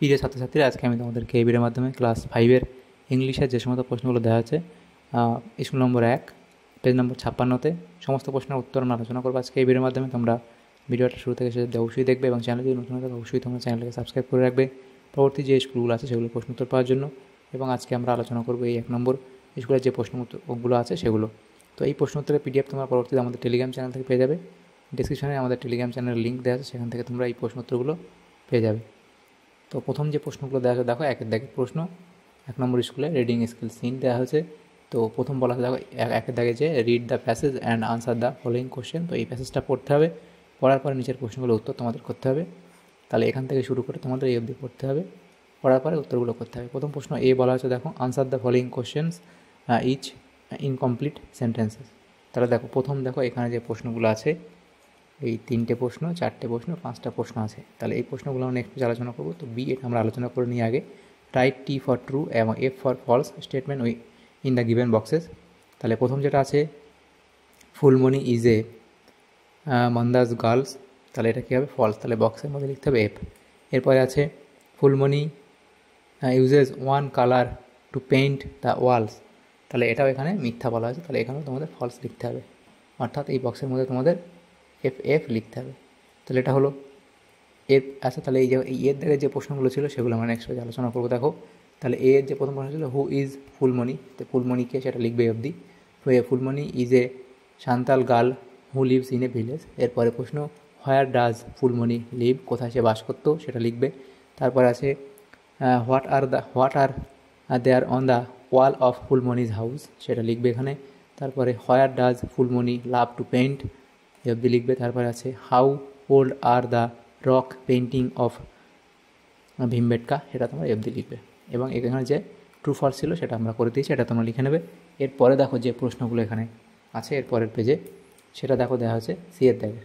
প্রিয় ছাত্রছাত্রীরা, আজকে আমি তোমাদেরকে এই ভিডিওর মাধ্যমে ক্লাস 5-এর ইংলিশের যে সমস্ত প্রশ্নগুলো দেওয়া আছে স্কুল নম্বর 1 পেজ নম্বর 56-তে সমস্ত প্রশ্নের উত্তর আমরা আলোচনা করবো আজকে এই ভিডিওর মাধ্যমে। তোমরা ভিডিওটা শুরু থেকে শেষ অবধি অবশ্যই দেখবে এবং চ্যানেল যদি নতুন থাকে অবশ্যই তোমরা চ্যানেলকে সাবস্ক্রাইব করে রাখবে পরবর্তী যে স্কুলগুলো আছে সেগুলো প্রশ্ন উত্তর পাওয়ার জন্য। এবং আজকে আমরা আলোচনা করবো এই 1 নম্বর স্কুলের যে প্রশ্ন উত্তরগুলো আছে সেগুলো। তো এই প্রশ্ন উত্তরের পিডিএফ তোমরা পরবর্তীতে আমাদের টেলিগ্রাম চ্যানেল থেকে পেয়ে যাবে। ডিসক্রিপশনে আমাদের টেলিগ্রাম চ্যানেলের লিঙ্ক দেওয়া আছে, সেখান থেকে তোমরা এই প্রশ্ন উত্তরগুলো পেয়ে যাবে। তো প্রথম যে প্রশ্নগুলো দেওয়া আছে দেখো, একের দাগের প্রশ্ন 1 নম্বর স্কুলে রিডিং স্কিল সিন দেওয়া হয়েছে। তো প্রথম বলা আছে দেখো একের দাগে যে read the passage and answer the following question. তো এই প্যাসেজটা পড়তে হবে, পড়ার পরে নিচের প্রশ্নগুলো উত্তর তোমাদের করতে হবে। তাহলে এখান থেকে শুরু করে তোমাদের এই অবধি পড়তে হবে, পড়ার পরে উত্তরগুলো করতে হবে। প্রথম প্রশ্ন এ বলা হচ্ছে দেখো, answer the following questions each incomplete sentences. তাহলে দেখো প্রথম দেখো এখানে যে প্রশ্নগুলো আছে এই 3টে প্রশ্ন, 4টে প্রশ্ন, 5টা প্রশ্ন আছে। তাহলে এই প্রশ্নগুলো আমরা নেক্সট আলোচনা করবো। তো বি এটা আমরা আলোচনা করে নিই আগে। রাইট টি ফর ট্রু এবং F for false statement in the given boxes. তাহলে প্রথম যেটা আছে ফুলমণি ইজ এ মন্দাস গার্লস, তাহলে এটা কী হবে ফলস, তাহলে বক্সের মধ্যে লিখতে হবে এফ। এরপরে আছে Phulmoni uses one colour two paint the walls, তাহলে এটাও এখানে মিথ্যা বলা হয়েছে, তাহলে এখানেও তোমাদের ফলস লিখতে হবে, অর্থাৎ এই বক্সের মধ্যে তোমাদের এফ লিখতে হবে। তাহলে এটা হলো এর। আচ্ছা, তাহলে এই যে এর দাগের যে প্রশ্নগুলো ছিল সেগুলো আমরা নেক্সট পেজে আলোচনা করবো। দেখো তাহলে এর যে প্রথম প্রশ্ন ছিল হু ইজ ফুলমণি, তো ফুলমণিকে সেটা লিখবে অবধি। তো এ Phulmoni is a Santal girl who lives in a village. এরপরে প্রশ্ন হোয়ার ডাজ ফুলমণি লিভ, কোথায় সে বাস করতো সেটা লিখবে। তারপর আছে what are there on the wall of Phulmoni's house, সেটা লিখবে এখানে। তারপরে where does Phulmoni love to paint, এ অবধি লিখবে। তারপরে আছে how old are the rock painting of Bhimbetka, সেটা তোমরা অবধি লিখবে। এবং এখানে যে ট্রু ফলস ছিল সেটা আমরা করে দিয়েছি, এটা তোমরা লিখে নেবে। এরপরে দেখো যে প্রশ্নগুলো এখানে আছে এরপরের পেজে, সেটা দেখো দেওয়া হচ্ছে সি এর দাগে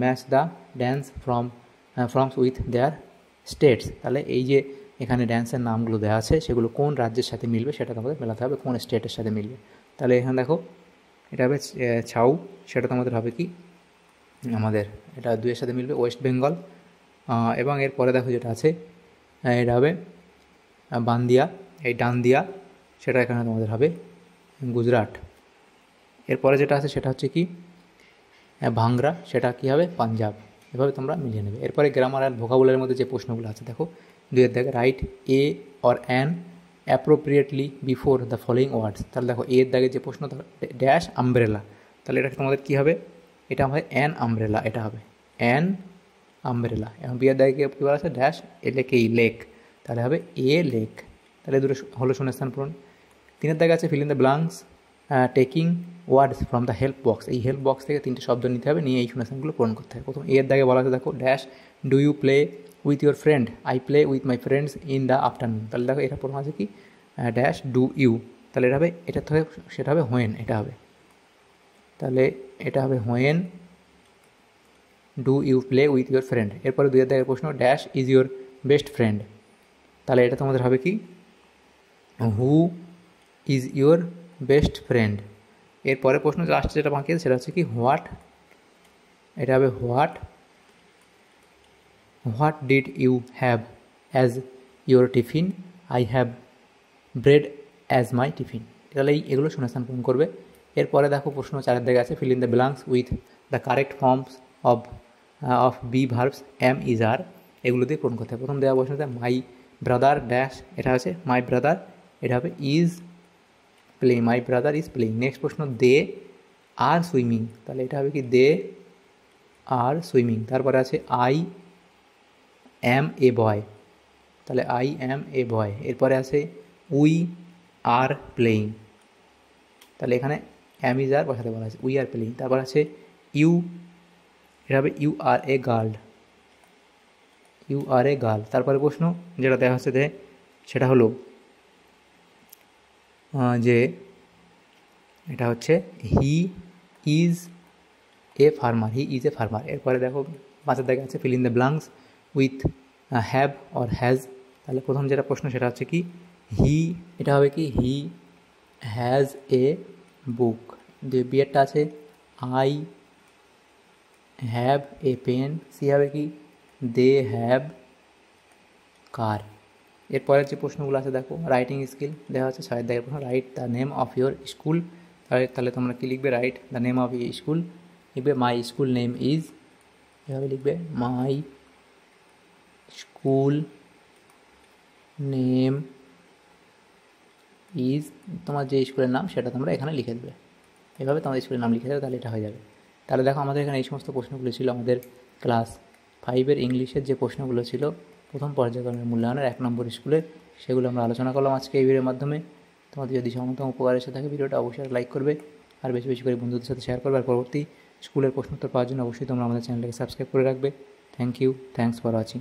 match the dance ফ্রমস with their states. তাহলে এই যে এখানে ড্যান্সের নামগুলো দেওয়া আছে সেগুলো কোন রাজ্যের সাথে মিলবে সেটা তোমাদের মেলাতে হবে, কোন স্টেটের সাথে মিলবে। তাহলে এখানে দেখো এটা হবে ছাউ, সেটা তোমাদের হবে কি আমাদের এটা 2-এর সাথে মিলবে ওয়েস্ট বেঙ্গল। এবং এরপরে দেখো যেটা আছে এটা হবে বান্দিয়া, এই ডান্দিয়া, সেটা এখানে তোমাদের হবে গুজরাট। এরপরে যেটা আছে সেটা হচ্ছে কি ভাংরা, সেটা কী হবে পাঞ্জাব। এভাবে তোমরা মিলিয়ে নেবে। এরপরে গ্রামার আর ভোকাবুলারির মধ্যে যে প্রশ্নগুলো আছে দেখো 2-এর দাগে write a or an appropriately before the following words. তাহলে দেখো এর দাগে যে প্রশ্ন ড্যাশ আমব্রেলা, তাহলে এটা তোমাদের কী হবে, এটা আমাদের অ্যান আমব্রেলা, এটা হবে অ্যান আমব্রেলা। এবং বিয়ের দাগে কী বলা আছে ড্যাশ লেক, তাহলে হবে এ লেক। তাহলে দুটো হলো শূন্যস্থান পূরণ। 3-এর দাগে আছে fill in the blanks taking words from the help box, এই হেল্প বক্স থেকে 3টে শব্দ নিতে হবে, নিয়ে এই শূন্যস্থানগুলো পূরণ করতে হবে। প্রথম এর দাগে বলা আছে দেখো dash do you play with your friend, I play with my friends in the afternoon. তাহলে দেখো এটা প্রথম আছে কি ড্যাশ ডু ইউ, তাহলে এটা হবে এটা থেকে সেটা হবে হোয়েন, এটা হবে তাহলে এটা হবে when do you play with your friend. এরপরে 2-এর দাগের প্রশ্ন dash is your best friend, তাহলে এটা তোমাদের হবে কি who is your best friend. এরপরে প্রশ্ন লাস্টে যেটা বাকি আছে সেটা হচ্ছে কি হোয়াট, এটা হবে what did you have as your tiffin, I have bread as my tiffin. তাহলে এগুলো শূন্যস্থান পূরণ করবে। এরপরে দেখো প্রশ্ন 4-এর দিকে আছে fill in the blanks with the correct forms of be verbs am is are, এগুলো দিয়ে পূরণ করতে হবে। প্রথম দেওয়া প্রশ্নতে মাই ব্রাদার ড্যাশ, এটা আছে মাই ব্রাদার, এটা হবে is playing, my brother is playing. Next প্রশ্ন দে আর সুইমিং, তাহলে এটা হবে কি দে আর সুইমিং। তারপরে আছে আই অ্যাম এ বয়, তাহলে আই অ্যাম এ বয়। এরপরে আছে উই আর প্লেইং, তাহলে এখানে অ্যাম ইজ আর বসাতে বলা আছে উই আর প্লেইং। তারপর আছে ইউ, এটা হবে you are a girl, you are a girl. তারপরে প্রশ্ন যেটা দেওয়া হচ্ছে সেটা হলো যে এটা হচ্ছে he is a farmer, he is a farmer. এরপরে দেখো 5-এর দাগে আছে fill in the blanks with have or has, তাহলে প্রথম যেটা প্রশ্ন সেটা হচ্ছে কি হি, এটা হবে কি হি হ্যাজ এ বুক। যে বিয়েরটা আছে I have a pen, C হবে কি দে হ্যাভ কার। এরপরের যে প্রশ্নগুলো আছে দেখো, রাইটিং স্কিল দেওয়া আছে 6 দাগের প্রশ্ন, write the name of your school. তাহলে তোমরা কী লিখবে, write the name of your school, লিখবে মাই স্কুল নেম ইজ, এভাবে লিখবে মাই স্কুল নেম ইজ, তোমার যে স্কুলের নাম সেটা তোমরা এখানে লিখে দেবে, এভাবে তোমাদের স্কুলের নাম লিখে দেবে, তাহলে এটা হয়ে যাবে। তাহলে দেখো আমাদের এখানে এই সমস্ত প্রশ্নগুলো ছিল আমাদের ক্লাস 5-এর ইংলিশের যে প্রশ্নগুলো ছিল প্রথম পর্যায়ক্রমের মূল্যায়নের 1 নম্বর স্কুলে, সেগুলো আমরা আলোচনা করলাম আজকে এই ভিডিওর মাধ্যমে। তোমাদের যদি সমতম উপকার এসে থাকে ভিডিওটা অবশ্যই লাইক করবে, আর বেশি বেশি করে বন্ধুদের সাথে শেয়ার করবে, আর পরবর্তী স্কুলের প্রশ্নোত্তর পাওয়ার জন্য অবশ্যই তোমরা আমাদের চ্যানেলটাকে সাবস্ক্রাইব করে রাখবে। Thank you, thanks for watching.